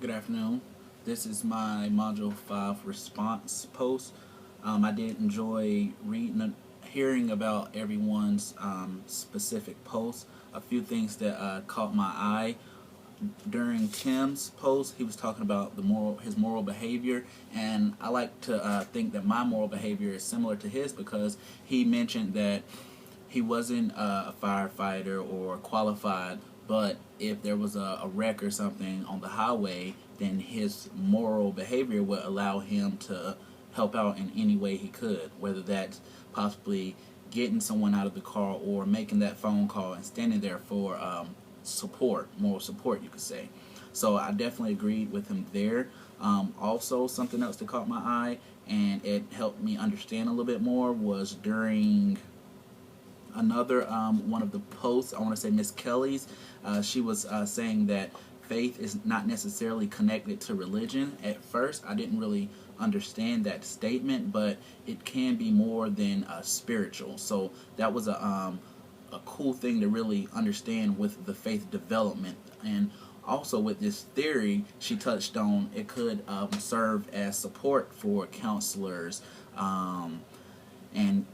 Good afternoon. This is my Module 5 response post. I did enjoy hearing about everyone's specific posts. A few things that caught my eye during Tim's post. He was talking about his moral behavior, and I like to think that my moral behavior is similar to his because he mentioned that he wasn't a firefighter or qualified, but if there was a wreck or something on the highway, then his moral behavior would allow him to help out in any way he could, whether that's possibly getting someone out of the car or making that phone call and standing there for support, moral support, you could say. So I definitely agreed with him there. Also, something else that caught my eye and it helped me understand a little bit more was during another one of the posts. I want to say Miss Kelly's. She was saying that faith is not necessarily connected to religion. At first, I didn't really understand that statement, but it can be more than spiritual. So that was a cool thing to really understand with the faith development. And also with this theory she touched on, it could serve as support for counselors and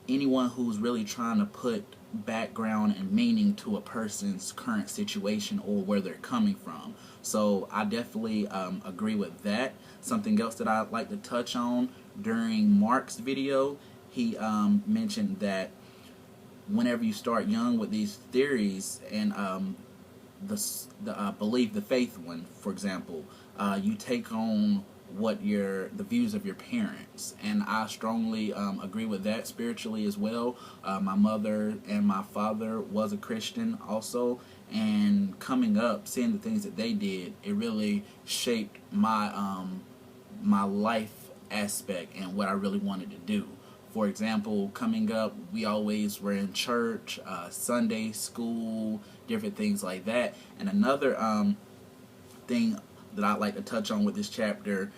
anyone who's really trying to put background and meaning to a person's current situation or where they're coming from. So I definitely agree with that. Something else that I'd like to touch on during Mark's video, he mentioned that whenever you start young with these theories and the belief, the faith one, for example, you take on the views of your parents, and I strongly agree with that spiritually as well. My mother and my father was a Christian also, and coming up, seeing the things that they did, it really shaped my life aspect and what I really wanted to do. For example, coming up, we always were in church, Sunday school, different things like that. And another thing that I'd like to touch on with this chapter,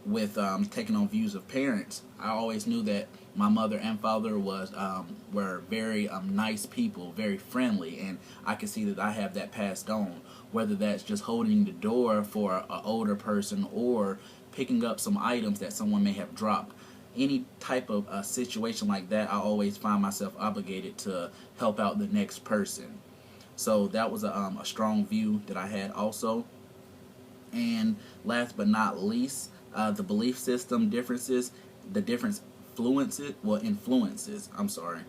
with taking on views of parents, I always knew that my mother and father were very nice people, very friendly, and I can see that I have that passed on. Whether that's just holding the door for an older person or picking up some items that someone may have dropped. Any type of situation like that, I always find myself obligated to help out the next person. So that was a strong view that I had also. And last but not least, the belief system differences, the different influences. I'm sorry.